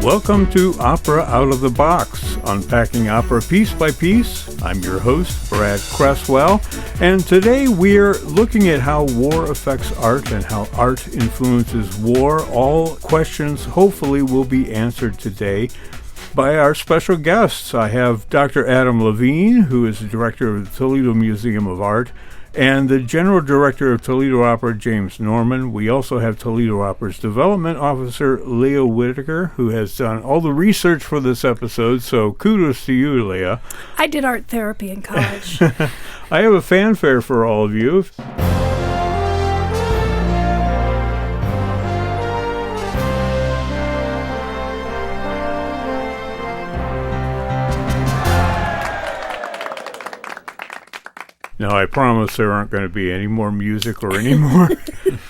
Welcome to Opera Out of the Box, unpacking opera piece by piece. I'm your host, Brad Cresswell, and today we're looking at how war affects art and how art influences war. All questions hopefully will be answered today by our special guests. I have Dr. Adam Levine, who is the director of the Toledo Museum of Art, and the general director of Toledo Opera, James Norman. We also have Toledo Opera's development officer, Leah Whitaker, who has done all the research for this episode, so kudos to you, Leah. I did art therapy in college. I have a fanfare for all of you. Now, I promise there aren't going to be any more music or any more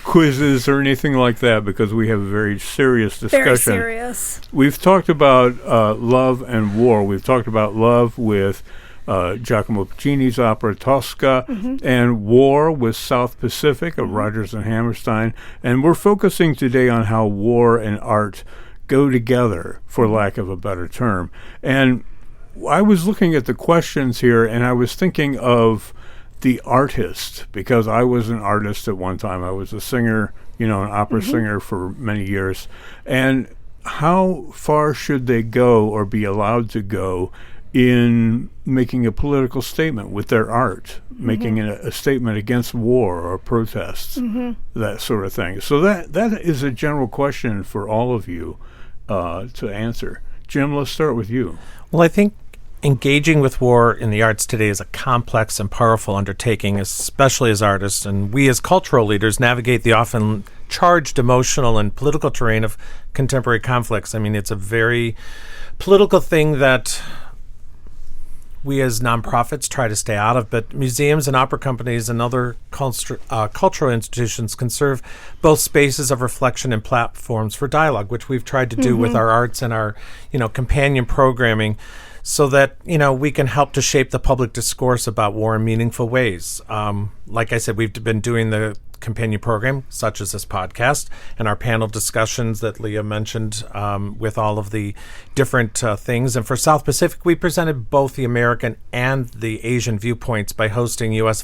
quizzes or anything like that, because we have a very serious discussion. Very serious. We've talked about love and war. We've talked about love with Giacomo Puccini's opera Tosca, and war with South Pacific of Rodgers and Hammerstein. And we're focusing today on how war and art go together, for lack of a better term. And I was looking at the questions here, and I was thinking of the artist, because I was an artist at one time. I was a singer, an opera singer for many years. And how far should they go or be allowed to go in making a political statement with their art, making a statement against war or protests, that sort of thing? So that is a general question for all of you to answer. Jim, let's start with you. Well, I think engaging with war in the arts today is a complex and powerful undertaking, especially as artists, and we as cultural leaders navigate the often charged emotional and political terrain of contemporary conflicts. I mean, it's a very political thing that we as nonprofits try to stay out of, but museums and opera companies and other cultural institutions can serve both spaces of reflection and platforms for dialogue, which we've tried to do with our arts and our, companion programming, so that, we can help to shape the public discourse about war in meaningful ways. Like I said, we've been doing the companion program, such as this podcast, and our panel discussions that Leah mentioned with all of the different things. And for South Pacific, we presented both the American and the Asian viewpoints by hosting U.S.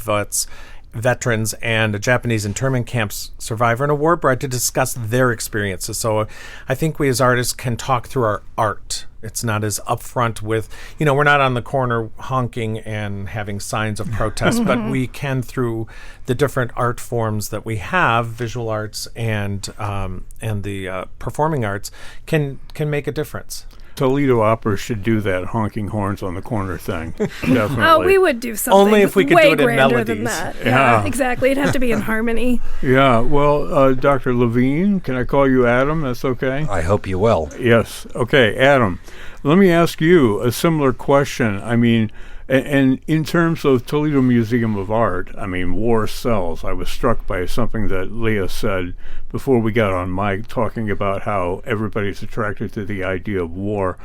veterans and a Japanese internment camps survivor and a war bride to discuss their experiences. So I think we as artists can talk through our art. It's not as upfront with, we're not on the corner honking and having signs of protest, but we can, through the different art forms that we have, visual arts and the performing arts, can make a difference. Toledo Opera should do that honking horns on the corner thing. Definitely. Oh, we would do something only if we could way do it in grander melodies. than that. Yeah. Yeah, exactly. It'd have to be in harmony. Yeah, well, Dr. Levine, can I call you Adam? That's okay? I hope you will. Yes. Okay, Adam, let me ask you a similar question. I mean, and in terms of Toledo Museum of Art, war sells. I was struck by something that Leah said before we got on mic, talking about how everybody's attracted to the idea of war.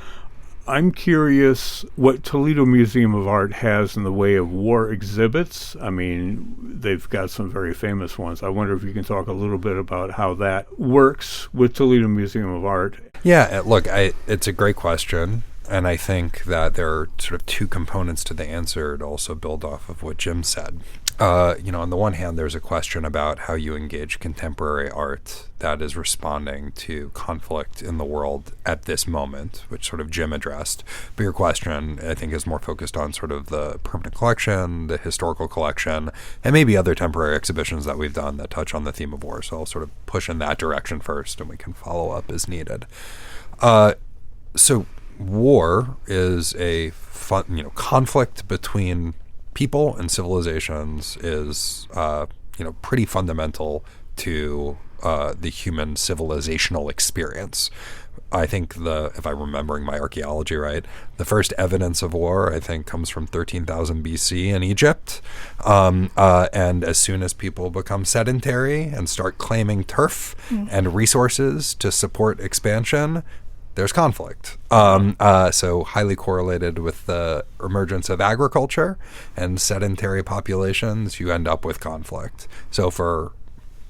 I'm curious what Toledo Museum of Art has in the way of war exhibits. They've got some very famous ones. I wonder if you can talk a little bit about how that works with Toledo Museum of Art. Yeah, look, it's a great question. And I think that there are sort of two components to the answer to also build off of what Jim said. On the one hand, there's a question about how you engage contemporary art that is responding to conflict in the world at this moment, which sort of Jim addressed. But your question, I think, is more focused on sort of the permanent collection, the historical collection, and maybe other temporary exhibitions that we've done that touch on the theme of war. So I'll sort of push in that direction first, and we can follow up as needed. So war is a conflict between people and civilizations is pretty fundamental to the human civilizational experience. I think if I'm remembering my archaeology right, the first evidence of war, I think, comes from 13,000 BC in Egypt. And as soon as people become sedentary and start claiming turf and resources to support expansion, there's conflict. So highly correlated with the emergence of agriculture and sedentary populations, you end up with conflict. So for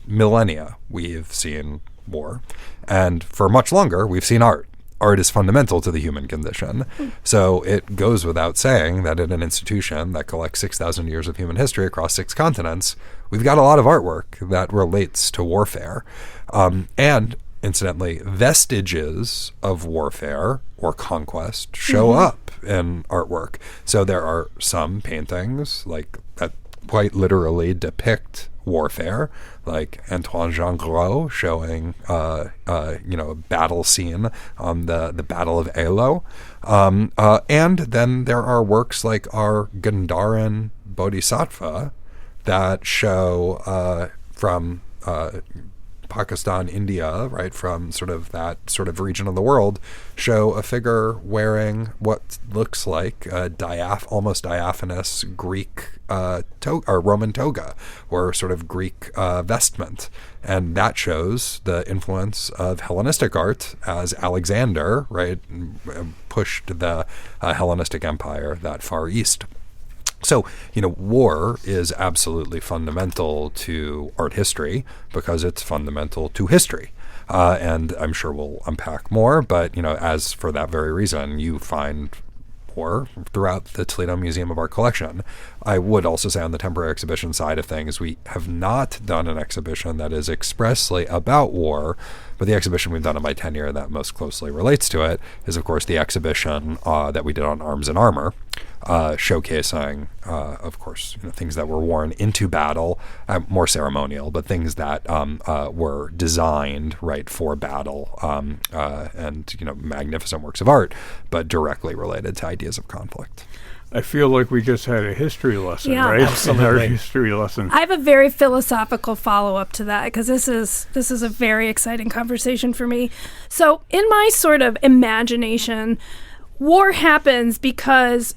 millennia, we've seen war. And for much longer, we've seen art. art is fundamental to the human condition. So it goes without saying that in an institution that collects 6,000 years of human history across 6 continents, we've got a lot of artwork that relates to warfare. And incidentally, vestiges of warfare or conquest show up in artwork. So there are some paintings like that quite literally depict warfare, like Antoine Jean Gros showing, a battle scene on the Battle of Eylau. And then there are works like our Gandharan Bodhisattva that show from Pakistan, India, right, from sort of that sort of region of the world, show a figure wearing what looks like a almost diaphanous Greek or Roman toga, or sort of Greek vestment. And that shows the influence of Hellenistic art as Alexander, right, pushed the Hellenistic Empire that far east. So, war is absolutely fundamental to art history because it's fundamental to history. And I'm sure we'll unpack more, but, as for that very reason, you find war throughout the Toledo Museum of Art collection. I would also say on the temporary exhibition side of things, we have not done an exhibition that is expressly about war, but the exhibition we've done in my tenure that most closely relates to it is, of course, the exhibition that we did on arms and armor, showcasing, of course, things that were worn into battle, more ceremonial, but things that were designed right for battle, and magnificent works of art, but directly related to ideas of conflict. I feel like we just had a history lesson, Yeah. right? Absolutely. An art history lesson. I have a very philosophical follow-up to that because this is a very exciting conversation for me. So in my sort of imagination, war happens because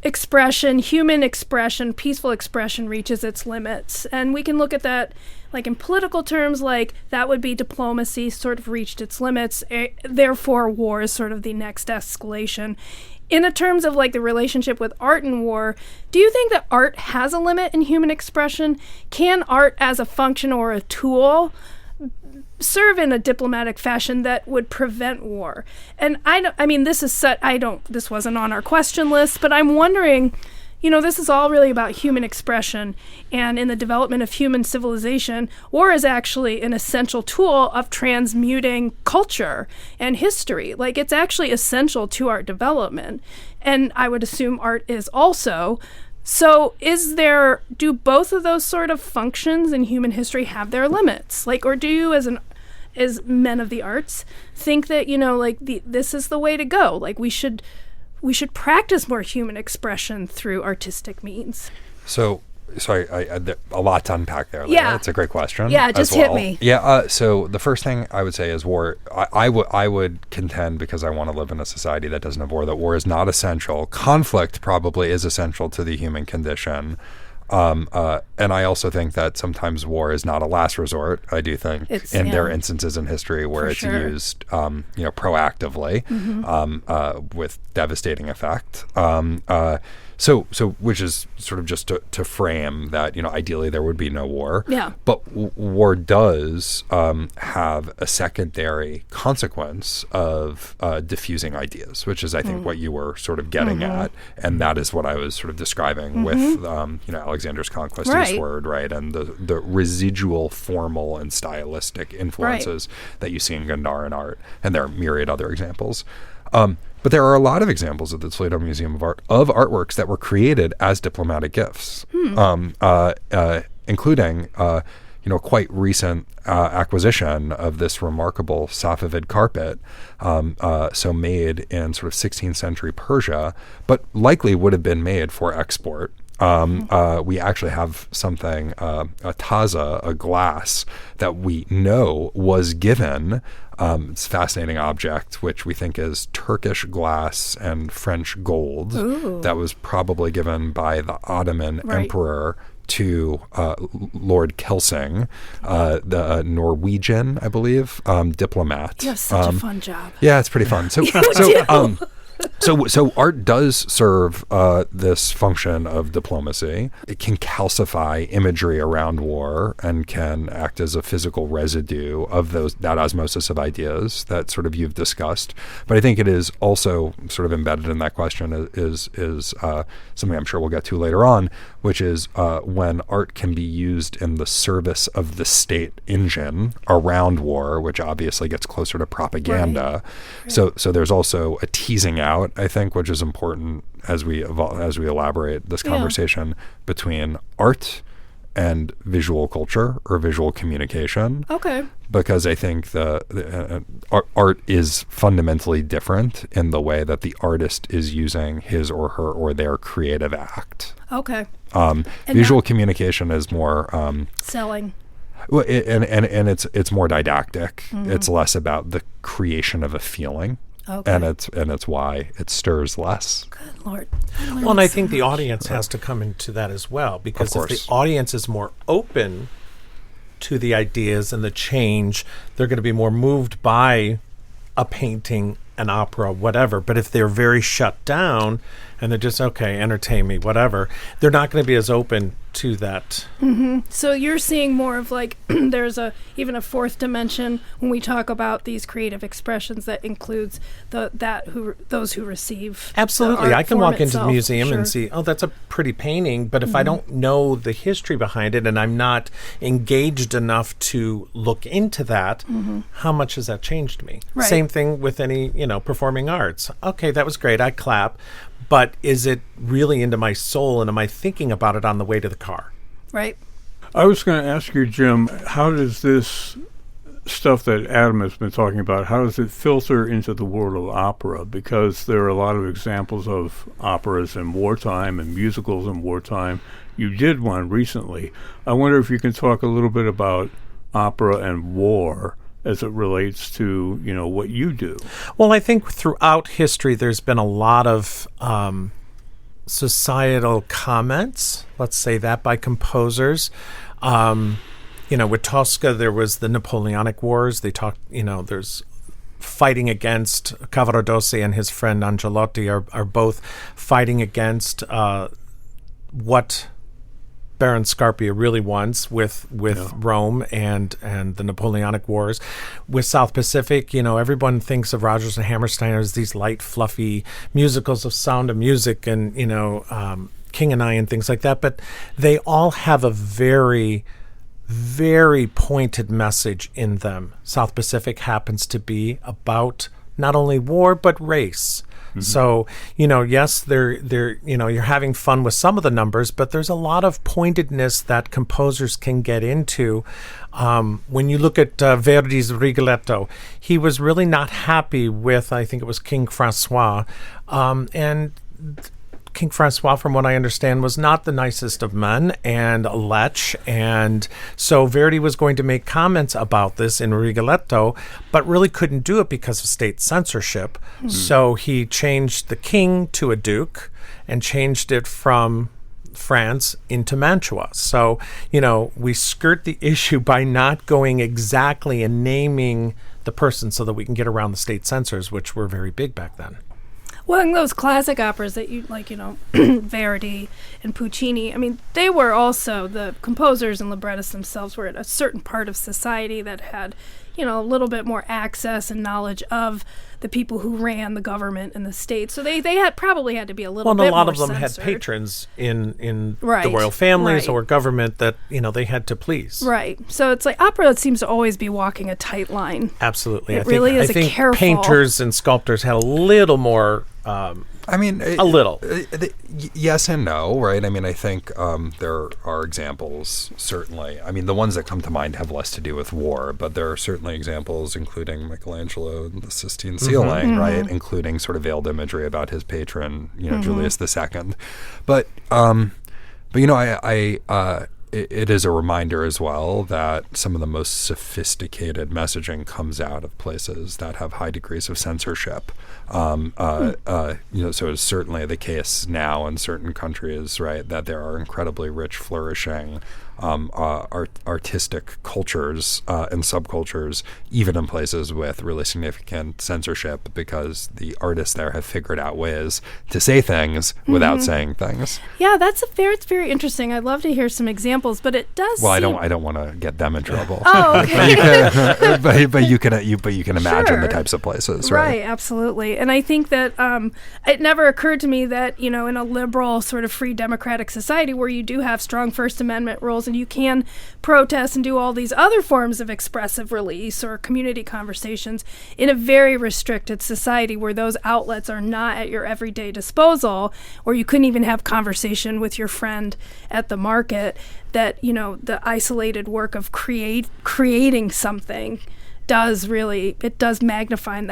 human expression, peaceful expression reaches its limits. And we can look at that like in political terms, like that would be diplomacy sort of reached its limits. Therefore, war is sort of the next escalation. In the terms of like the relationship with art and war, do you think that art has a limit in human expression? Can art as a function or a tool serve in a diplomatic fashion that would prevent war? And this wasn't on our question list, but I'm wondering, this is all really about human expression, and in the development of human civilization, war is actually an essential tool of transmuting culture and history. Like, it's actually essential to our development, and I would assume art is also. So do both of those sort of functions in human history have their limits? Like, or do you as men of the arts think that, this is the way to go? Like, we should practice more human expression through artistic means. So, sorry, a lot to unpack there, Leah. Yeah. That's a great question. Yeah, just hit me. Yeah, so the first thing I would say is war. I would contend, because I want to live in a society that doesn't have war, that war is not essential. Conflict probably is essential to the human condition. And I also think that sometimes war is not a last resort. I do think there are instances in history where it's used, proactively, with devastating effect. So which is sort of just to frame that, ideally there would be no war. Yeah. But war does have a secondary consequence of diffusing ideas, which is, I think, what you were sort of getting at. And that is what I was sort of describing with, Alexander's conquest eastward, right? And the residual formal and stylistic influences that you see in Gandharan art. And there are myriad other examples. But there are a lot of examples at the Toledo Museum of Art of artworks that were created as diplomatic gifts, including, quite recent acquisition of this remarkable Safavid carpet, so made in sort of 16th century Persia, but likely would have been made for export. We actually have something, a taza, a glass that we know was given. It's a fascinating object, which we think is Turkish glass and French gold. Ooh. That was probably given by the Ottoman emperor to Lord Kelsing, the Norwegian, I believe, diplomat. You have such a fun job. Yeah, it's pretty fun. So So art does serve this function of diplomacy. It can calcify imagery around war and can act as a physical residue of that osmosis of ideas that sort of you've discussed. But I think it is also sort of embedded in that question is something I'm sure we'll get to later on, which is when art can be used in the service of the state engine around war, which obviously gets closer to propaganda. Right. So there's also a teasing out, I think, which is important as we elaborate this conversation between art and visual culture or visual communication. Okay. Because I think the art is fundamentally different in the way that the artist is using his or her or their creative act. Okay. Visual communication is more selling. Well, and it's more didactic. Mm-hmm. It's less about the creation of a feeling. Okay. And it's why it stirs less. Good Lord. Well, and I think the audience has to come into that as well, because if the audience is more open to the ideas and the change, they're going to be more moved by a painting, an opera, whatever. But if they're very shut down and they're just, okay, entertain me, whatever, they're not going to be as open to that. Mm-hmm. So you're seeing more of like there's even a fourth dimension when we talk about these creative expressions that includes those who receive. Absolutely. I can walk into the museum sure. and see, oh, that's a pretty painting, but if I don't know the history behind it and I'm not engaged enough to look into that, how much has that changed me? Right. Same thing with any, performing arts. Okay, that was great. I clap. But is it really into my soul, and am I thinking about it on the way to the car? Right. I was going to ask you, Jim, how does this stuff that Adam has been talking about, how does it filter into the world of opera? Because there are a lot of examples of operas in wartime and musicals in wartime. You did one recently. I wonder if you can talk a little bit about opera and war as it relates to, what you do. Well, I think throughout history, there's been a lot of societal comments, let's say that, by composers. With Tosca, there was the Napoleonic Wars. They talked, there's fighting against Cavaradossi and his friend Angelotti are both fighting against what Baron Scarpia really wants with Rome and the Napoleonic Wars. With South Pacific, everyone thinks of Rodgers and Hammerstein as these light, fluffy musicals of Sound of Music and, King and I and things like that. But they all have a very, very pointed message in them. South Pacific happens to be about not only war, but race. Mm-hmm. So, yes, they're you're having fun with some of the numbers, but there's a lot of pointedness that composers can get into. When you look at Verdi's Rigoletto, he was really not happy with, I think it was King Francois, and King Francois, from what I understand, was not the nicest of men and a lech. And so Verdi was going to make comments about this in Rigoletto, but really couldn't do it because of state censorship. Mm-hmm. So he changed the king to a duke and changed it from France into Mantua. So, we skirt the issue by not going exactly and naming the person so that we can get around the state censors, which were very big back then. Well, and those classic operas that you like, Verdi and Puccini, they were also, the composers and librettists themselves were at a certain part of society that had, a little bit more access and knowledge of the people who ran the government and the state. So they probably had to be a little bit more Well, and a lot of them censored. had patrons in Right, the royal families right. or government that, they had to please. Right. So it's like opera seems to always be walking a tight line. Absolutely. It really is I think careful. painters and sculptors had a little more... a little. Yes and no, right? I think there are examples, certainly. The ones that come to mind have less to do with war, but there are certainly examples, including Michelangelo and the Sistine Ceiling, right? Including sort of veiled imagery about his patron, Julius II. But it is a reminder as well that some of the most sophisticated messaging comes out of places that have high degrees of censorship. So it's certainly the case now in certain countries, right, that there are incredibly rich, flourishing artistic cultures and subcultures, even in places with really significant censorship, because the artists there have figured out ways to say things without saying things. Yeah, it's very interesting. I'd love to hear some examples, but it does. Well, I don't want to get them in trouble. Oh, okay. but you can imagine the types of places, right? Right, absolutely. And I think that it never occurred to me that, in a liberal sort of free democratic society where you do have strong First Amendment rules and you can protest and do all these other forms of expressive release or community conversations in a very restricted society where those outlets are not at your everyday disposal, or you couldn't even have conversation with your friend at the market, that, the isolated work of creating something does magnify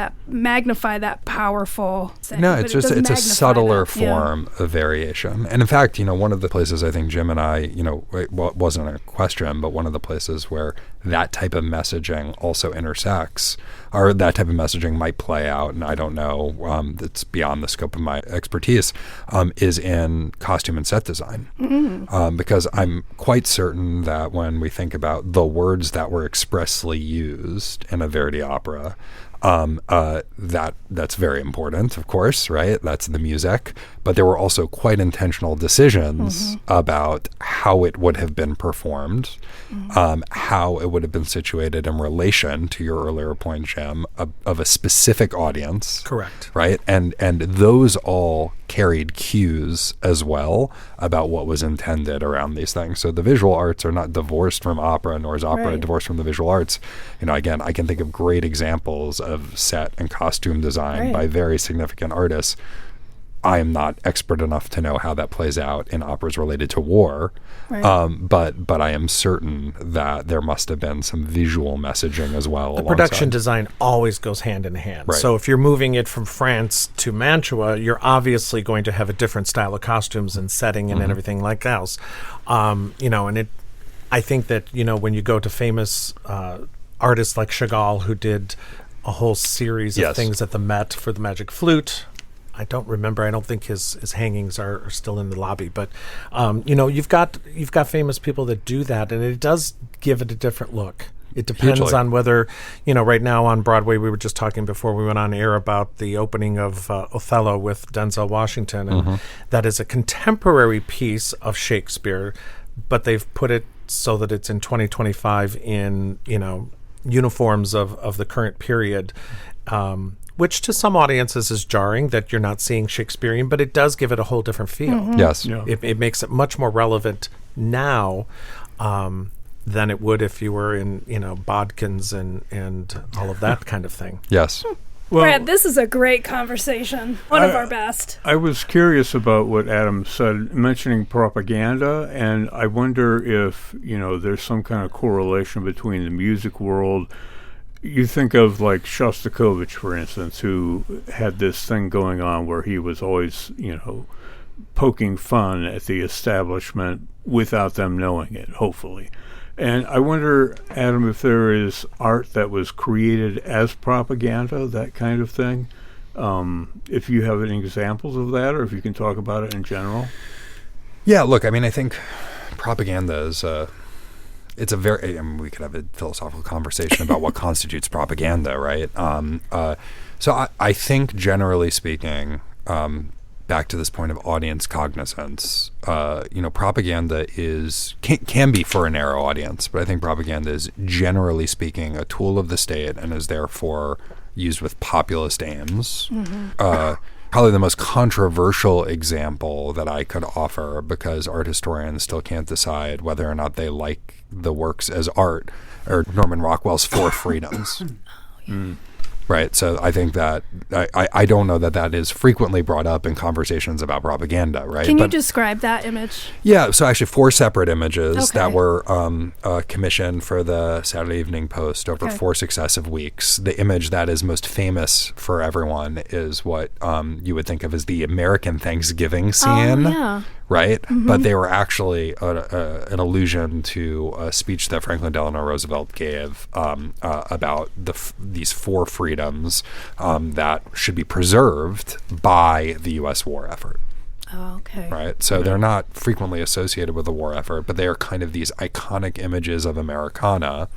that powerful thing. No, it's a subtler form of variation. And in fact, one of the places I think Jim and I, it wasn't a question, but one of the places where that type of messaging also intersects, or that type of messaging might play out, and I don't know, it's beyond the scope of my expertise, is in costume and set design. Because I'm quite certain that when we think about the words that were expressly used in a Verdi opera, that's very important, of course, right? That's the music. But there were also quite intentional decisions about how it would have been performed, how it would have been situated in relation to your earlier point, Jim, of a specific audience. Correct. Right? And those all carried cues as well about what was intended around these things. So the visual arts are not divorced from opera, nor is opera divorced from the visual arts. Again, I can think of great examples of set and costume design by very significant artists. I am not expert enough to know how that plays out in operas related to war, but I am certain that there must have been some visual messaging as well. The production design always goes hand in hand. Right. So if you're moving it from France to Mantua, you're obviously going to have a different style of costumes and setting and everything like else. And I think that when you go to famous artists like Chagall, who did a whole series of things at the Met for the Magic Flute. I don't remember. I don't think his hangings are still in the lobby. But you've got famous people that do that, and it does give it a different look. It depends on whether, right now on Broadway, we were just talking before we went on air about the opening of Othello with Denzel Washington, and that is a contemporary piece of Shakespeare, but they've put it so that it's in 2025 in uniforms of the current period. Which to some audiences is jarring that you're not seeing Shakespearean, but it does give it a whole different feel. Yes. Yeah. It makes it much more relevant now than it would if you were in, bodkins and all of that kind of thing. Yes. Well, Brad, this is a great conversation. One of our best. I was curious about what Adam said, mentioning propaganda, and I wonder if, there's some kind of correlation between the music world. You think of like Shostakovich, for instance, who had this thing going on where he was always, poking fun at the establishment without them knowing it, hopefully. And I wonder, Adam, if there is art that was created as propaganda, that kind of thing. If you have any examples of that, or if you can talk about it in general. Yeah, look, I think propaganda is it's a very, we could have a philosophical conversation about what constitutes propaganda, right? So I think, generally speaking, back to this point of audience cognizance, propaganda can be for a narrow audience, but I think propaganda is, generally speaking, a tool of the state and is therefore used with populist aims. Probably the most controversial example that I could offer, because art historians still can't decide whether or not they like the works as art, or Norman Rockwell's Four Freedoms. Right. So I think that I don't know that is frequently brought up in conversations about propaganda. Right. Can you describe that image? Yeah. So actually 4 separate images that were commissioned for the Saturday Evening Post over 4 successive weeks. The image that is most famous for everyone is what you would think of as the American Thanksgiving scene. right? But they were actually an allusion to a speech that Franklin Delano Roosevelt gave about these 4 freedoms that should be preserved by the U.S. war effort. Oh, okay. Right. So they're not frequently associated with the war effort, but they are kind of these iconic images of Americana,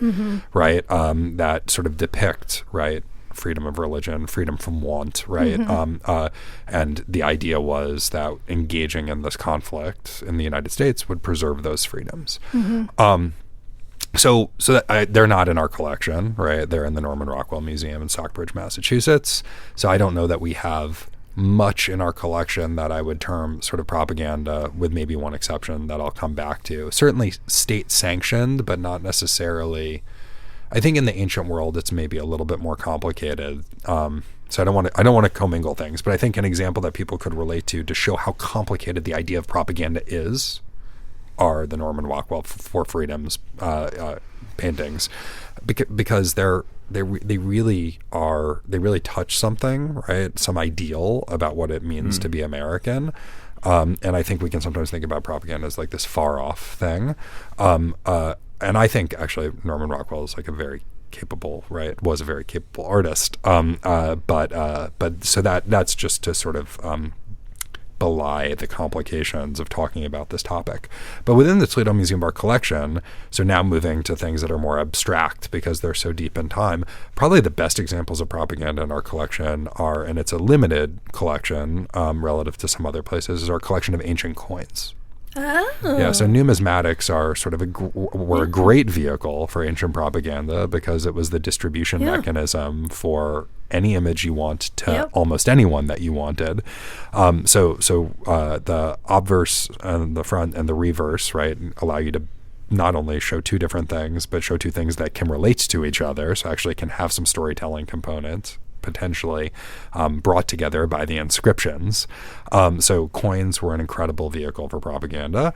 right? That sort of depict, right, freedom of religion, freedom from want, right? And the idea was that engaging in this conflict in the United States would preserve those freedoms. So they're not in our collection, right? They're in the Norman Rockwell Museum in Stockbridge, Massachusetts. So I don't know that we have much in our collection that I would term sort of propaganda, with maybe one exception that I'll come back to. Certainly state sanctioned, but not necessarily. I think in the ancient world it's maybe a little bit more complicated. So I don't want to commingle things, but I think an example that people could relate to show how complicated the idea of propaganda is are the Norman Rockwell Four Freedoms paintings, because they really touch something, right? Some ideal about what it means to be American. And I think we can sometimes think about propaganda as like this far off thing. And I think actually Norman Rockwell is like a very capable, right? Was a very capable artist. But so that's just to sort of belie the complications of talking about this topic. But within the Toledo Museum of Art collection, so now moving to things that are more abstract because they're so deep in time, probably the best examples of propaganda in our collection are, and it's a limited collection relative to some other places, is our collection of ancient coins. Oh. Yeah, so numismatics are sort of were a great vehicle for ancient propaganda because it was the distribution mechanism for any image you want to almost anyone that you wanted. So the obverse and the front and the reverse, right, allow you to not only show 2 different things, but show 2 things that can relate to each other, so actually can have some storytelling component potentially brought together by the inscriptions. So coins were an incredible vehicle for propaganda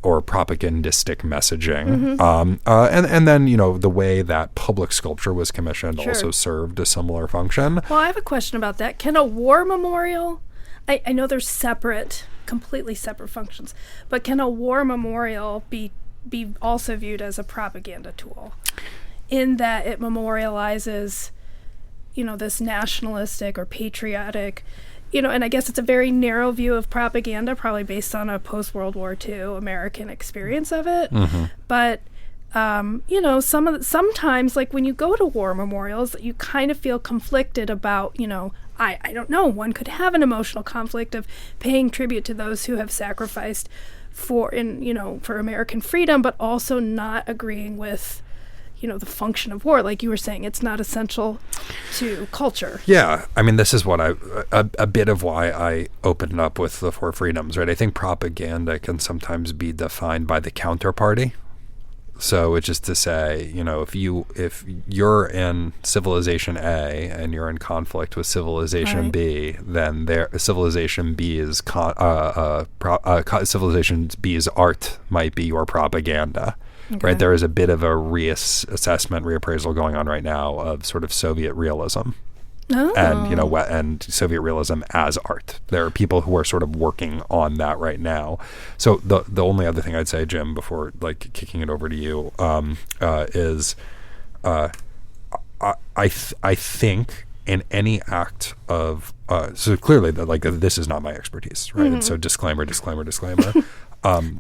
or propagandistic messaging. And then, the way that public sculpture was commissioned also served a similar function. Well, I have a question about that. Can a war memorial, I know there's completely separate functions, but can a war memorial be also viewed as a propaganda tool in that it memorializes this nationalistic or patriotic, and I guess it's a very narrow view of propaganda, probably based on a post-World War II American experience of it. But, sometimes, like when you go to war memorials, you kind of feel conflicted about, I don't know, one could have an emotional conflict of paying tribute to those who have sacrificed for American freedom, but also not agreeing with the function of war. Like you were saying, it's not essential to culture. Yeah. I mean, this is what a bit of why I opened up with the 4 freedoms, right? I think propaganda can sometimes be defined by the counterparty. So it's just to say, if you're in civilization A and you're in conflict with civilization B, then civilization B's civilization B's art might be your propaganda. Okay. Right, there is a bit of a reappraisal going on right now of sort of Soviet realism, and Soviet realism as art. There are people who are sort of working on that right now. So the only other thing I'd say, Jim, before like kicking it over to you, is I think in any act of so clearly this is not my expertise, right? And so disclaimer.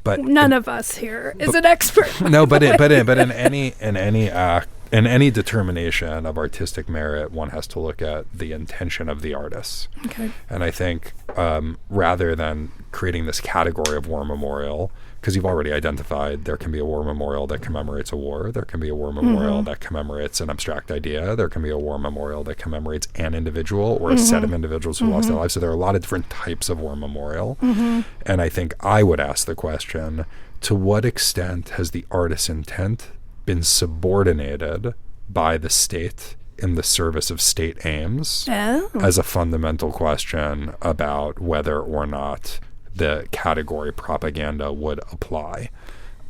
But none of us here is an expert. No, but in any act, in any determination of artistic merit, one has to look at the intention of the artist. Okay. And I think rather than creating this category of war memorial, because you've already identified there can be a war memorial that commemorates a war, there can be a war memorial that commemorates an abstract idea, there can be a war memorial that commemorates an individual or a set of individuals who lost their lives. So there are a lot of different types of war memorial. And I think I would ask the question, to what extent has the artist's intent been subordinated by the state in the service of state aims as a fundamental question about whether or not the category propaganda would apply.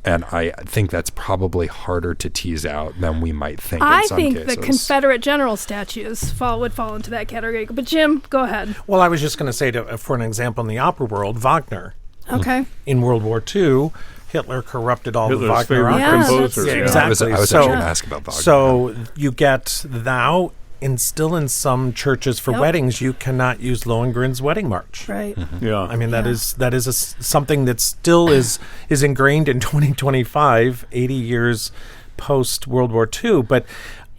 And I think that's probably harder to tease out than we might think in some cases. I think the Confederate general statues would fall into that category. But Jim, go ahead. Well, I was just going to say, for an example, in the opera world, Wagner Okay. In World War II, Hitler corrupted all the Hitler's Wagner favorite operas. composer. that's true. Exactly. I was So- actually going to ask about Wagner. So you get now, still in some churches for Yep. weddings, you cannot use Lohengrin's Wedding March. Right. Yeah. I mean, that is something that still is ingrained in 2025, 80 years post World War II. But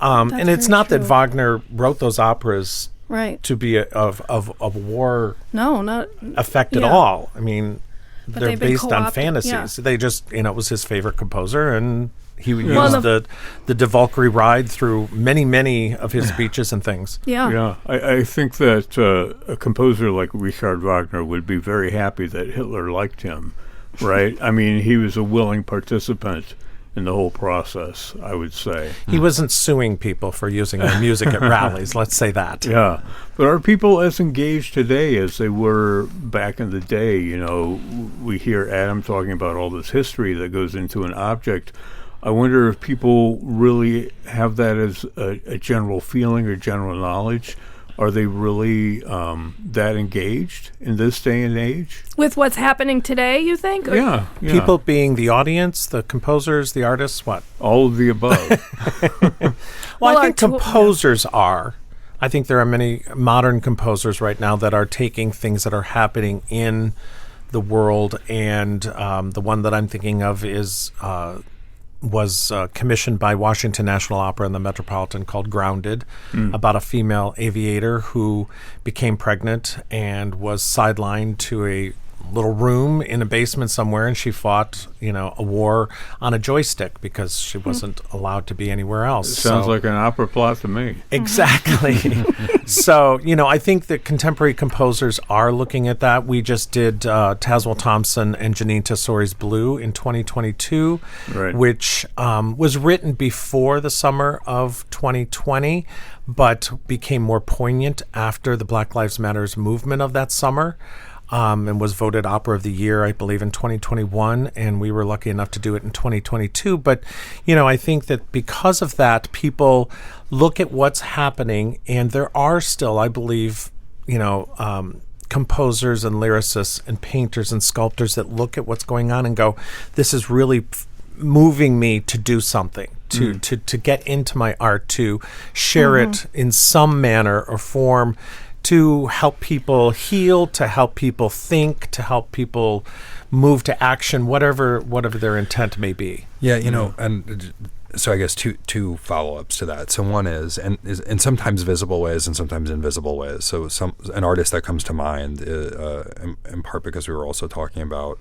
and it's very not that true. Wagner wrote those operas Right. to be of war No, not. effect at Yeah. all. I mean, But they're they've been based on co-opted, fantasies. They just, it was his favorite composer, and he would Well, use the De Valkyrie ride through many of his speeches and things. Yeah. Yeah, I think that a composer like Richard Wagner would be very happy that Hitler liked him, right? I mean, he was a willing participant in the whole process, I would say. He wasn't suing people for using their music at rallies, let's say that. Yeah, but are people as engaged today as they were back in the day? You know, we hear Adam talking about all this history that goes into an object. I wonder if people really have that as a general feeling or general knowledge. Are they really that engaged in this day and age? With what's happening today, you think? Or- Yeah. People being the audience, the composers, the artists, what? All of the above. Well, Well, I think our tool- composers are. I think there are many modern composers right now that are taking things that are happening in the world, and the one that I'm thinking of was commissioned by Washington National Opera and the Metropolitan, called Grounded, about a female aviator who became pregnant and was sidelined to a little room in a basement somewhere, and she fought, a war on a joystick because she wasn't allowed to be anywhere else. Sounds like an opera plot to me. Exactly. So, I think that contemporary composers are looking at that. We just did Tazewell Thompson and Janine Tessori's Blue in 2022, Right. which was written before the summer of 2020, but became more poignant after the Black Lives Matters movement of that summer. And was voted Opera of the Year, I believe, in 2021, and we were lucky enough to do it in 2022. But, I think that because of that, people look at what's happening, and there are still, I believe, composers and lyricists and painters and sculptors that look at what's going on and go, this is really moving me to do something, to get into my art, to share it in some manner or form, to help people heal, to help people think, to help people move to action, whatever their intent may be. Yeah, and so I guess two follow-ups to that. So one is in sometimes visible ways and sometimes invisible ways. So an artist that comes to mind, in part because we were also talking about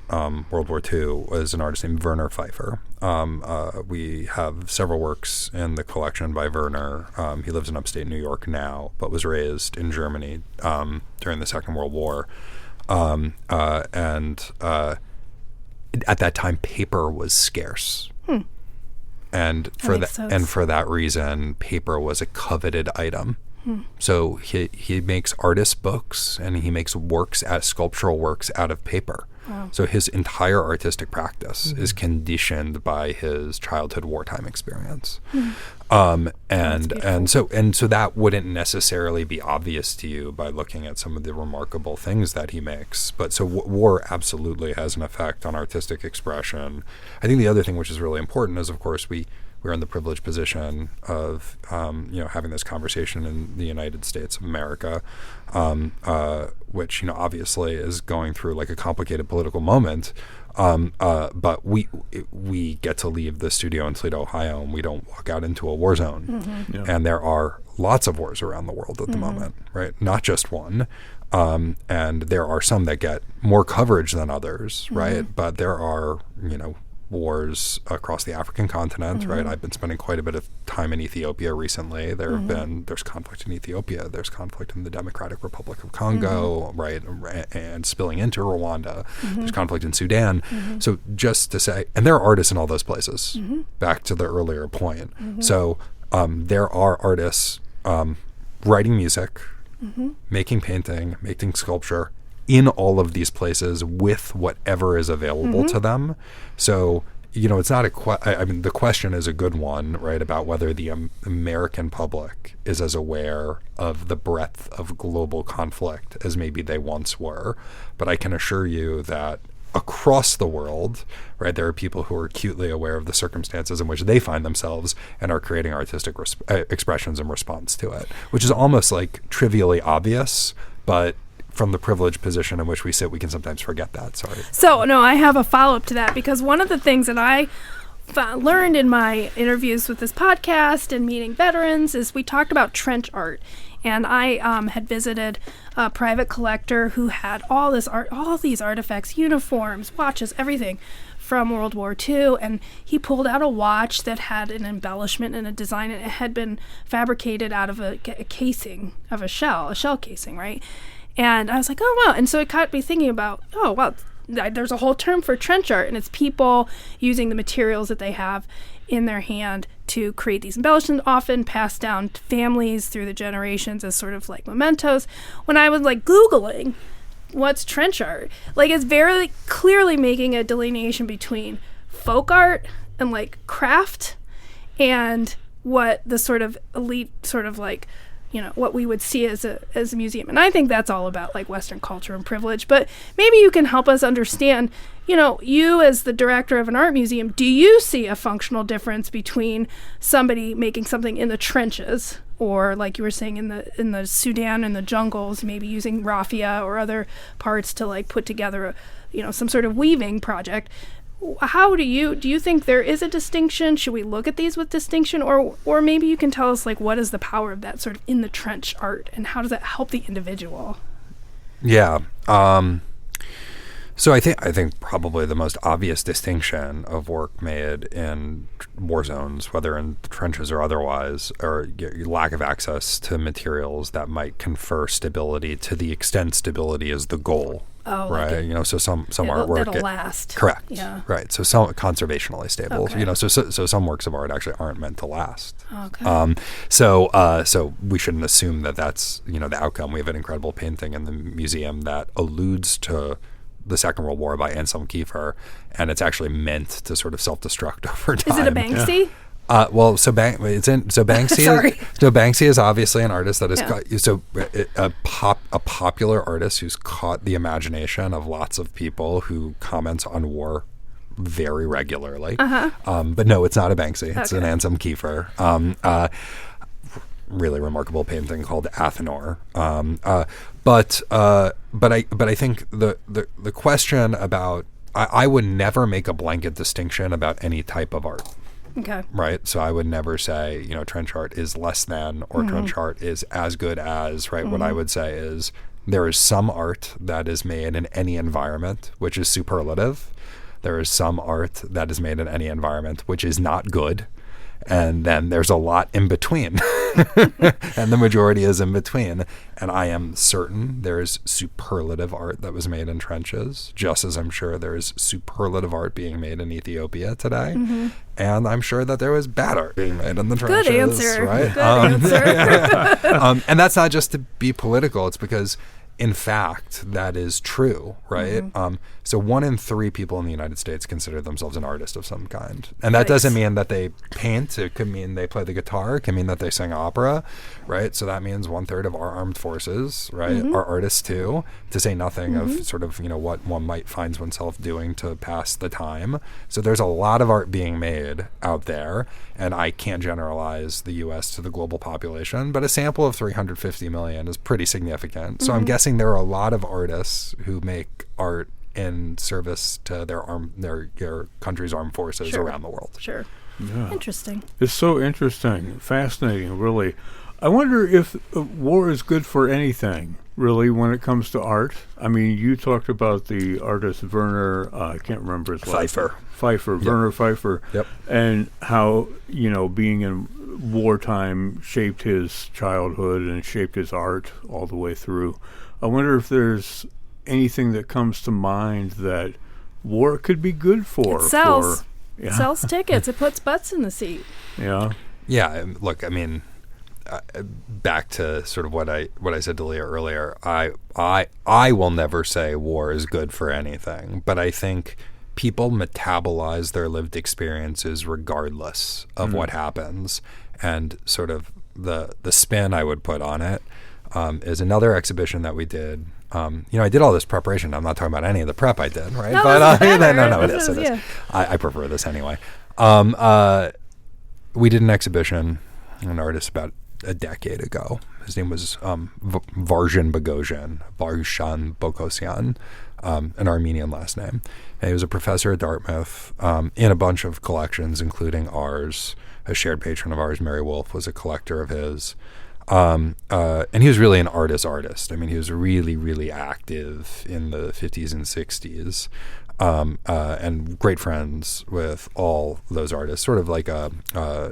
World War II, was an artist named Werner Pfeiffer. We have several works in the collection by Werner. He lives in upstate New York now, but was raised in Germany during the Second World War. At that time, paper was scarce. And for makes that, sense. and for that reason, paper was a coveted item. So he makes artist books, and he makes sculptural works out of paper. Wow. So his entire artistic practice is conditioned by his childhood wartime experience. And so that wouldn't necessarily be obvious to you by looking at some of the remarkable things that he makes. But so war absolutely has an effect on artistic expression. I think the other thing which is really important is, of course, we're in the privileged position of having this conversation in the United States of America, which obviously is going through like a complicated political moment. But we get to leave the studio in Toledo, Ohio, and we don't walk out into a war zone. Yeah. And there are lots of wars around the world at the moment, right? Not just one. And there are some that get more coverage than others, right? But there are, wars across the African continent, right? I've been spending quite a bit of time in Ethiopia recently. There's conflict in Ethiopia. There's conflict in the Democratic Republic of Congo, right? And spilling into Rwanda. There's conflict in Sudan. So just to say, and there are artists in all those places, back to the earlier point. So there are artists writing music, making painting, making sculpture, in all of these places with whatever is available to them. So, it's not the question is a good one, right, about whether the American public is as aware of the breadth of global conflict as maybe they once were. But I can assure you that across the world, right, there are people who are acutely aware of the circumstances in which they find themselves and are creating artistic expressions in response to it, which is almost like trivially obvious, but from the privileged position in which we sit, we can sometimes forget that. Sorry. So, no, I have a follow-up to that, because one of the things that I learned in my interviews with this podcast and meeting veterans is we talked about trench art. And I had visited a private collector who had all this art, all these artifacts, uniforms, watches, everything from World War II. And he pulled out a watch that had an embellishment and a design, and it had been fabricated out of a casing of a shell casing, right? And I was like, oh, wow. And so it got me thinking about, oh, wow, there's a whole term for trench art, and it's people using the materials that they have in their hand to create these embellishments, often passed down to families through the generations as sort of like mementos. When I was like Googling what's trench art, like it's very clearly making a delineation between folk art and like craft and what the sort of elite sort of like, you know, what we would see as a museum. And I think that's all about like Western culture and privilege. But maybe you can help us understand, you know, you as the director of an art museum, do you see a functional difference between somebody making something in the trenches, or like you were saying in the Sudan and the jungles, maybe using raffia or other parts to like put together a, you know, some sort of weaving project? How do you think there is a distinction? Should we look at these with distinction, or maybe you can tell us like what is the power of that sort of in the trench art, and how does that help the individual? Yeah. So I think probably the most obvious distinction of work made in war zones, whether in the trenches or otherwise, or lack of access to materials that might confer stability to the extent stability is the goal. Oh, right. Like you know, so some artwork that'll last. Correct. Yeah. Right. So some conservationally stable. Okay. You know, so some works of art actually aren't meant to last. Okay. So we shouldn't assume that that's, you know, the outcome. We have an incredible painting in the museum that alludes to the Second World War by Anselm Kiefer, and it's actually meant to sort of self-destruct over time. Is it a Banksy? Yeah. Banksy is obviously an artist that is a popular artist who's caught the imagination of lots of people who comments on war very regularly. But no, it's not a Banksy. It's an Anselm Kiefer. Really remarkable painting called Athenor. But I think the question about I would never make a blanket distinction about any type of art. Okay. Right. So I would never say, you know, trench art is less than or trench art is as good as, right? What I would say is there is some art that is made in any environment, which is superlative. There is some art that is made in any environment, which is not good. And then there's a lot in between. And the majority is in between. And I am certain there's superlative art that was made in trenches, just as I'm sure there is superlative art being made in Ethiopia today. And I'm sure that there was bad art being made in the trenches. Good answer. Right? Good answer. And that's not just to be political. It's because, in fact, that is true, right? So 1 in 3 people in the United States consider themselves an artist of some kind. And that doesn't mean that they paint. It could mean they play the guitar. It can mean that they sing opera, right? So that means 1/3 of our armed forces, right, are artists too, to say nothing of sort of, you know, what one might find oneself doing to pass the time. So there's a lot of art being made out there, and I can't generalize the U.S. to the global population, but a sample of 350 million is pretty significant. So I'm guessing there are a lot of artists who make art in service to their country's armed forces around the world. Sure. Yeah. Interesting. It's so interesting, fascinating, really. I wonder if war is good for anything, really, when it comes to art. I mean, you talked about the artist Werner, I can't remember his last name. Pfeiffer, Werner Pfeiffer, and how, you know, being in wartime shaped his childhood and shaped his art all the way through. I wonder if there's anything that comes to mind that war could be good for. It sells. It sells tickets. It puts butts in the seat. Yeah. Yeah. Look, I mean, back to sort of what I said to Leah earlier. I will never say war is good for anything, but I think people metabolize their lived experiences regardless of what happens, and sort of the spin I would put on it is another exhibition that we did I did all this preparation. I'm not talking about any of the prep I did, right? No, But no, it is. yeah. I prefer this anyway. We did an exhibition, an artist about a decade ago. His name was Varshan Bogosian, an Armenian last name. And he was a professor at Dartmouth in a bunch of collections, including ours. A shared patron of ours, Mary Wolfe, was a collector of his. And he was really an artist. I mean, he was really, really active in the 50s and 60s. And great friends with all those artists, sort of like a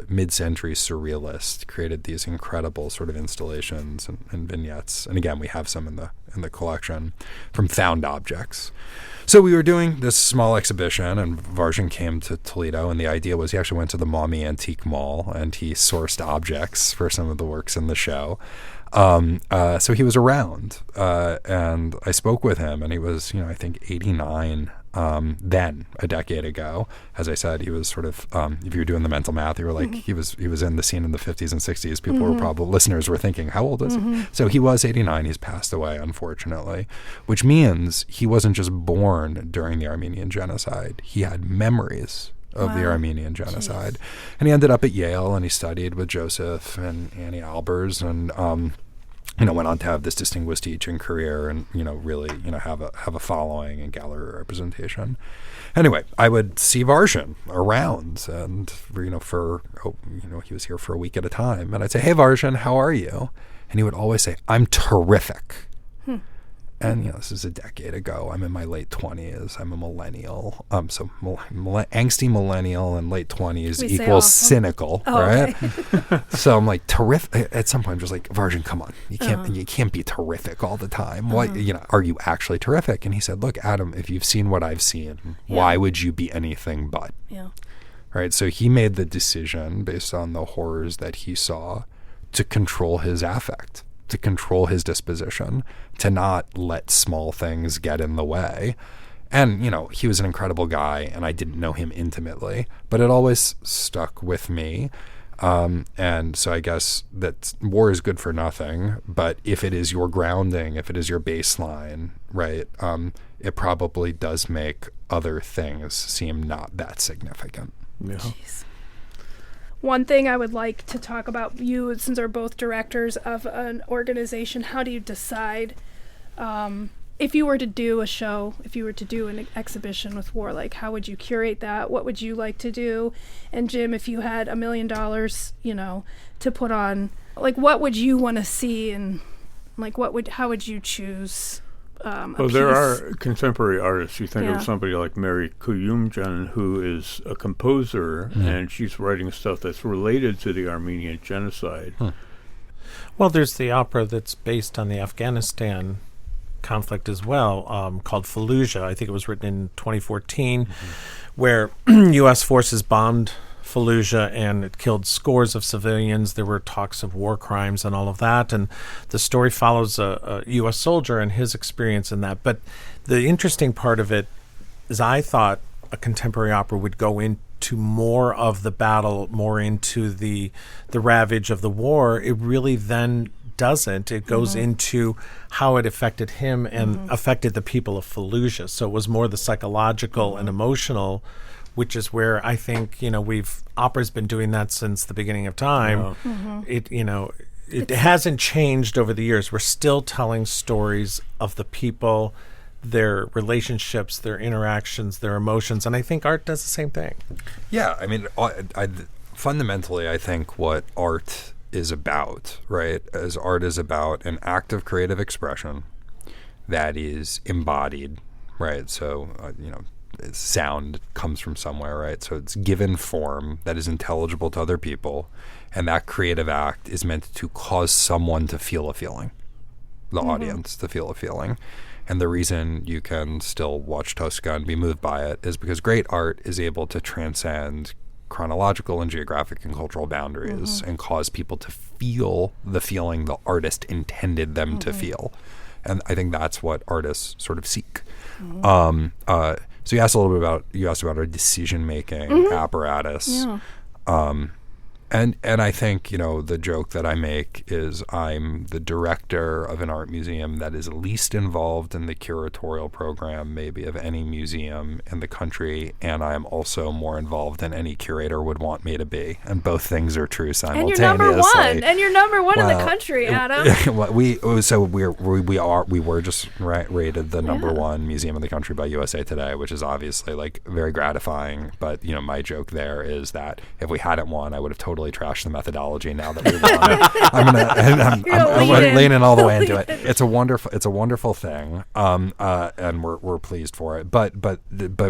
mid-century surrealist, created these incredible sort of installations and vignettes. And again, we have some in the collection from found objects. So we were doing this small exhibition, and Varshan came to Toledo, and the idea was he actually went to the Maumee Antique Mall, and he sourced objects for some of the works in the show. So he was around, and I spoke with him, and he was, I think 89 then, a decade ago. As I said, he was sort of, if you were doing the mental math, you were like, he was in the scene in the 50s and 60s. People were probably, listeners were thinking, how old is he? So he was 89. He's passed away, unfortunately, which means he wasn't just born during the Armenian genocide. He had memories of the Armenian genocide. Jeez. And he ended up at Yale, and he studied with Joseph and Annie Albers, and went on to have this distinguished teaching career, and really have a following and gallery representation. Anyway, I would see Varshan around, and he was here for a week at a time, and I'd say, "Hey Varshan, how are you?" And he would always say, "I'm terrific." And this is a decade ago. I'm in my late 20s. I'm a millennial. So angsty millennial and late 20s equals cynical, right? Okay. So I'm like terrific. At some point, I'm just like, Varshan, come on, you can't be terrific all the time. What are you actually terrific? And he said, look, Adam, if you've seen what I've seen, why would you be anything but? Yeah. Right. So he made the decision based on the horrors that he saw to control his affect, to control his disposition, to not let small things get in the way. And, he was an incredible guy, and I didn't know him intimately, but it always stuck with me. And so I guess that war is good for nothing, but if it is your grounding, if it is your baseline, right, it probably does make other things seem not that significant. Yeah. Jeez. One thing I would like to talk about, you, since are both directors of an organization, how do you decide if you were to do a show, if you were to do an exhibition with war, like how would you curate that? What would you like to do? And Jim, if you had $1 million, to put on, like what would you want to see, and like how would you choose? Well, there are contemporary artists. You think of somebody like Mary Kuyumjan, who is a composer, and she's writing stuff that's related to the Armenian genocide. Well, there's the opera that's based on the Afghanistan conflict as well, called Fallujah. I think it was written in 2014, where U.S. forces bombed Fallujah, and it killed scores of civilians. There were talks of war crimes and all of that, and the story follows a U.S. soldier and his experience in that. But the interesting part of it is I thought a contemporary opera would go into more of the battle, more into the ravage of the war. It really then doesn't. It goes into how it affected him and affected the people of Fallujah. So it was more the psychological and emotional, which is where I think, opera's been doing that since the beginning of time. It hasn't changed over the years. We're still telling stories of the people, their relationships, their interactions, their emotions, and I think art does the same thing. Yeah, I mean, fundamentally, I think what art is about, right, is art is about an act of creative expression that is embodied, right? So, sound comes from somewhere, right? So it's given form that is intelligible to other people, and that creative act is meant to cause someone to feel a feeling, the audience to feel a feeling. And the reason you can still watch Tosca and be moved by it is because great art is able to transcend chronological and geographic and cultural boundaries and cause people to feel the feeling the artist intended them to feel. And I think that's what artists sort of seek. So you asked a little bit about our decision-making apparatus. Yeah. And I think, the joke that I make is I'm the director of an art museum that is least involved in the curatorial program maybe of any museum in the country, and I am also more involved than any curator would want me to be. And both things are true simultaneously. And you're number one in the country, Adam. we were just rated the number one museum in the country by USA Today, which is obviously very gratifying. But my joke there is that if we hadn't won, I would have totally trashed the methodology. Now that we won, I'm leaning all the way into it. It's a wonderful thing, and we're pleased for it. But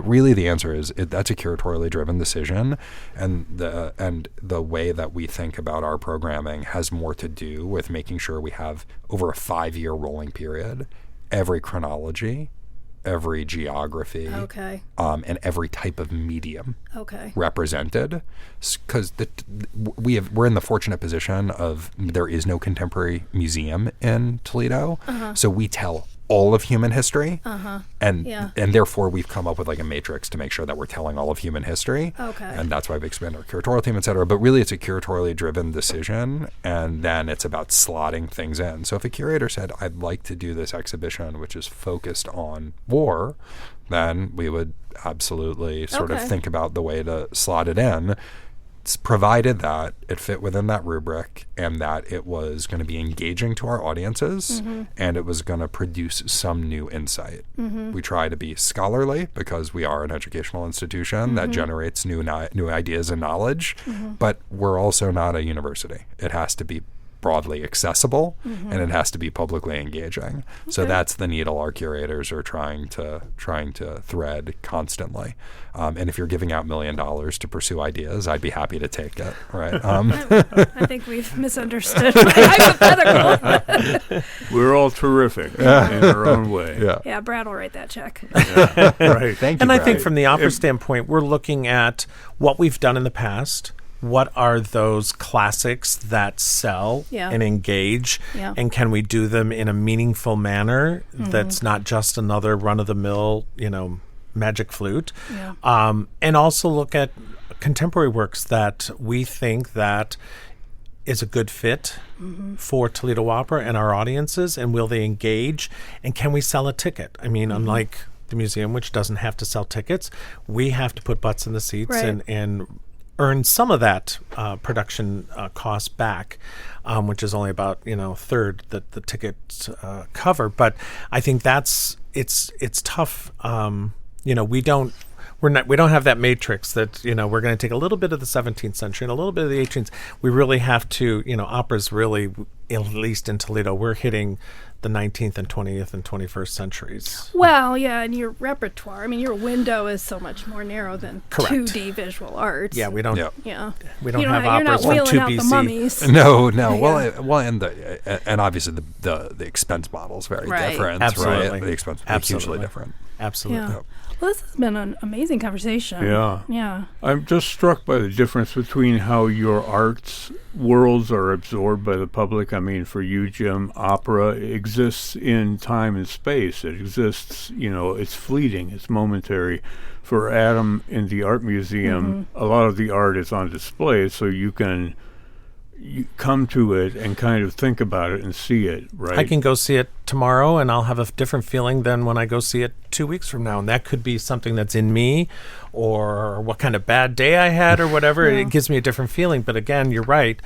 really, the answer is that's a curatorially driven decision, and the way that we think about our programming has more to do with making sure we have over a 5-year rolling period, every chronology, every geography, and every type of medium represented, because we're in the fortunate position of there is no contemporary museum in Toledo, so we tell all of human history, and therefore we've come up with a matrix to make sure that we're telling all of human history, and that's why we've expanded our curatorial team, et cetera. But really, it's a curatorially driven decision, and then it's about slotting things in. So if a curator said, I'd like to do this exhibition which is focused on war, then we would absolutely sort of think about the way to slot it in, provided that it fit within that rubric and that it was going to be engaging to our audiences and it was going to produce some new insight. We try to be scholarly because we are an educational institution that generates new ideas and knowledge, but we're also not a university. It has to be broadly accessible and it has to be publicly engaging. So that's the needle our curators are trying to thread constantly. And if you're giving out $1 million to pursue ideas, I'd be happy to take it. Right? I think we've misunderstood my hypothetical. We're all terrific in our own way. Yeah, Brad will write that check. Right. Thank you. And Brad. I think from the opera standpoint, we're looking at what we've done in the past. What are those classics that sell and engage? And can we do them in a meaningful manner that's not just another run-of-the-mill, magic flute? And also look at contemporary works that we think that is a good fit for Toledo Opera and our audiences, and will they engage? And can we sell a ticket? I mean, unlike the museum, which doesn't have to sell tickets, we have to put butts in the seats and earn some of that production cost back, which is only about a third that the tickets cover. But I think it's tough. We don't have that matrix that we're going to take a little bit of the 17th century and a little bit of the 18th. We really have to. Opera's really, at least in Toledo, we're hitting the 19th and 20th and 21st centuries. Well, yeah, and your repertoire, your window is so much more narrow than 2D visual arts. Yeah, we don't. Yeah, we don't have operas from 2 wheeling out BC. the mummies. No. Well, and obviously the expense model is very different. Absolutely. Right? The expense is hugely different. Absolutely. Yeah. Well, this has been an amazing conversation. Yeah. I'm just struck by the difference between how your arts worlds are absorbed by the public. For you, Jim, opera exists in time and space. It exists, it's fleeting, it's momentary. For Adam, in the art museum, a lot of the art is on display, so you come to it and kind of think about it and see it, right? I can go see it tomorrow and I'll have a different feeling than when I go see it 2 weeks from now. And that could be something that's in me or what kind of bad day I had or whatever. It gives me a different feeling. But again, you're right.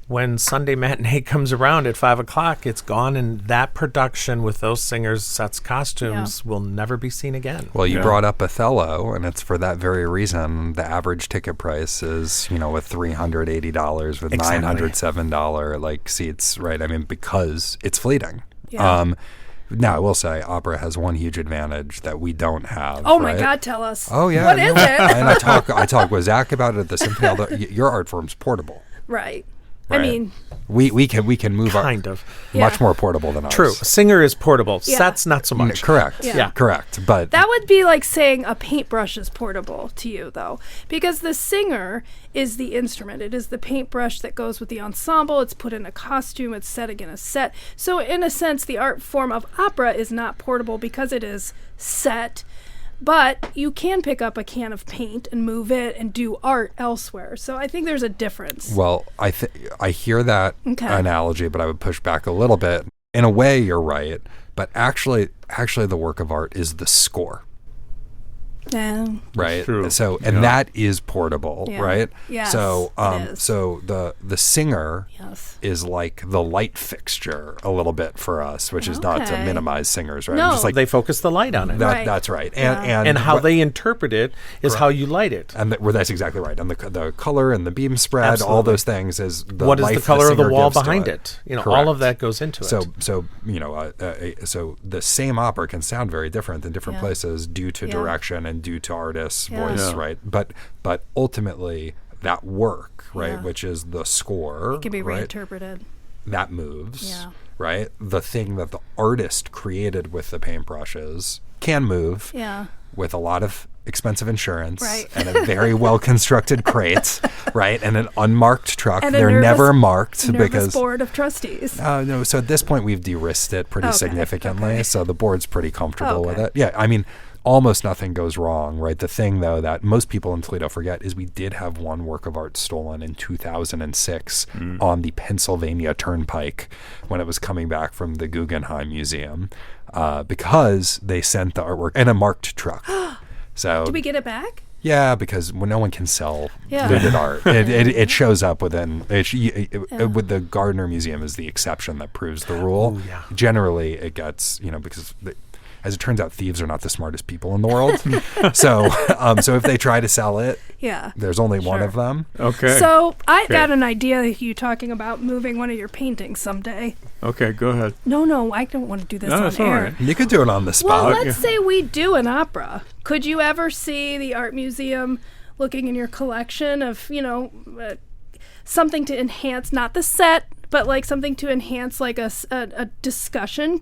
When Sunday matinee comes around at 5 o'clock, it's gone, and that production with those singers, sets, costumes will never be seen again. Well, you brought up Othello, and it's for that very reason the average ticket price is, with $380 with $907 seats, right? Because it's fleeting. Yeah. Now, I will say, opera has one huge advantage that we don't have. Oh, my God, tell us. Oh, yeah. What is it? And I talk with Zach about it at the symphony. Although your art form's portable. Right. Right. We can move kind of much more portable than ours. True. A singer is portable. Sets not so much. Correct. Yeah. Correct. But that would be like saying a paintbrush is portable to you, though, because the singer is the instrument. It is the paintbrush that goes with the ensemble. It's put in a costume. It's set again a set. So in a sense, the art form of opera is not portable because it is set. But you can pick up a can of paint and move it and do art elsewhere. So I think there's a difference. Well, I hear that analogy, but I would push back a little bit. In a way, you're right. But actually, the work of art is the score. Yeah. Right. True. So, and that is portable, right? Yes, So, it is. so the singer Yes. is like the light fixture a little bit for us, which is not to Okay. minimize singers, right? No. Just like They focus the light on it. Right. that's right. Yeah. And how they interpret it is how you light it. and well, that's exactly right. And the color and the beam spread, all Absolutely. those things is the What is life the color of the singer wall gives to behind it. it? You know, Correct. all of that goes into it. So so the same opera can sound very different in different Yeah. places due to Yeah. direction and due to artist's Yeah. voice, Yeah. right? But ultimately that work, right, Yeah. which is the score, It can be right, reinterpreted. that moves, Yeah. right? The thing that the artist created with the paintbrushes can move Yeah. with a lot of expensive insurance Right. and a very well constructed crate, right? And an unmarked truck. And a They're nervous- never marked Nervous because board of trustees. no. So at this point, we've de-risked it pretty Okay, significantly. okay. So the board's pretty comfortable with Okay. it. Yeah, I mean, almost nothing goes wrong, right? The thing, though, that most people in Toledo forget is we did have one work of art stolen in 2006 on the Pennsylvania Turnpike when it was coming back from the Guggenheim Museum because they sent the artwork in a marked truck. So Did we get it back? yeah, because when no one can sell Yeah. looted art, it shows up within. With the Gardner Museum is the exception that proves the rule. Oh, yeah. Generally, it gets because as it turns out, thieves are not the smartest people in the world. so if they try to sell it, Yeah. there's only one Sure. of them. Okay. So I Okay. got an idea of you talking about moving one of your paintings someday. Okay, go ahead. No, I don't want to do this No, on that's all air. right. You could do it on the Well, spot. let's say we do an opera. Could you ever see the art museum looking in your collection of, something to enhance, not the set, but like something to enhance like a discussion?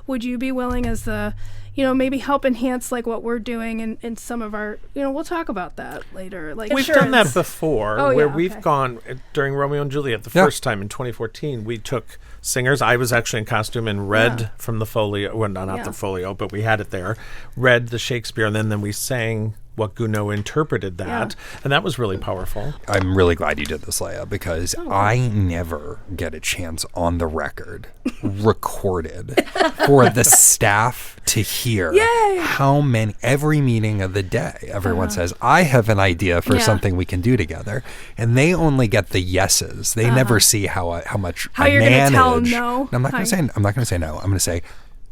Would you be willing as the, maybe help enhance like what we're doing in some of our, we'll talk about that later. Like We've done that insurance. before, Oh, where yeah, we've okay. gone during Romeo and Juliet the Yeah. first time in 2014. We took singers. I was actually in costume and read Yeah. from the folio. Well, not Yeah. the folio, but we had it there. Read the Shakespeare, and then we sang what Gounod interpreted that, and that was really powerful. I'm really glad you did this, Leah, because I never get a chance on the record recorded for the staff to hear Yay! how many, every meeting of the day, everyone says, I have an idea for Yeah. something we can do together. And they only get the yeses. They never see how much How I you're gonna manage. tell 'em no? I'm not How going to say, I'm not going to say no. I'm going to say,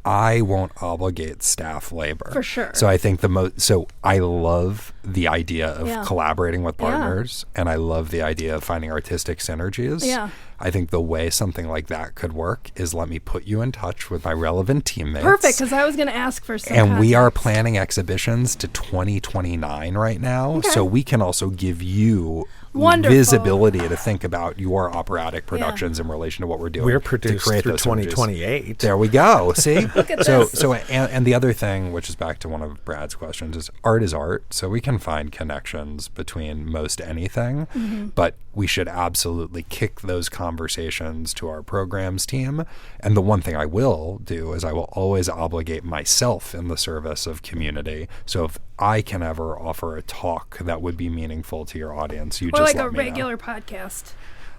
I won't obligate staff labor. For sure. So I think so I love the idea of Yeah. collaborating with Yeah. partners, and I love the idea of finding artistic synergies. Yeah. I think the way something like that could work is let me put you in touch with my relevant teammates. Perfect, because I was going to ask for some And we are context. planning exhibitions to 2029 right now, Okay. so we can also give you Wonderful. visibility to think about your operatic productions in relation to what we're doing. We're to produced create through those synergies. 2028. There we go. See? at so this. and the other thing, which is back to one of Brad's questions, is art. So we can find connections between most anything, but we should absolutely kick those conversations to our programs team. And the one thing I will do is I will always obligate myself in the service of community. So if I can ever offer a talk that would be meaningful to your audience, you Or just like a let me know. regular podcast.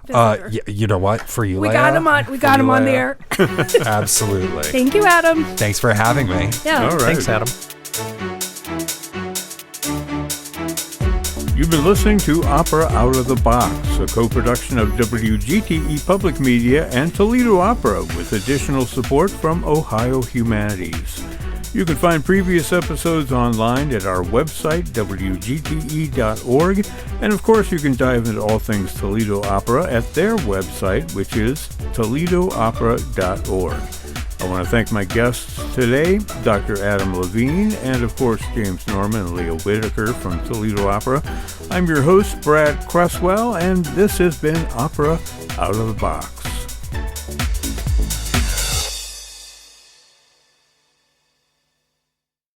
visitor. You know what? For you, We Leah, got him on. We for got you, him on the Leah, air. Absolutely. Thank you, Adam. Thanks for having me. Yeah. All right. Thanks, Adam. You've been listening to Opera Out of the Box, a co-production of WGTE Public Media and Toledo Opera with additional support from Ohio Humanities. You can find previous episodes online at our website, wgte.org, and of course you can dive into all things Toledo Opera at their website, which is toledoopera.org. I want to thank my guests today, Dr. Adam Levine, and of course James Norman and Leah Whitaker from Toledo Opera. I'm your host, Brad Cresswell, and this has been Opera Out of the Box.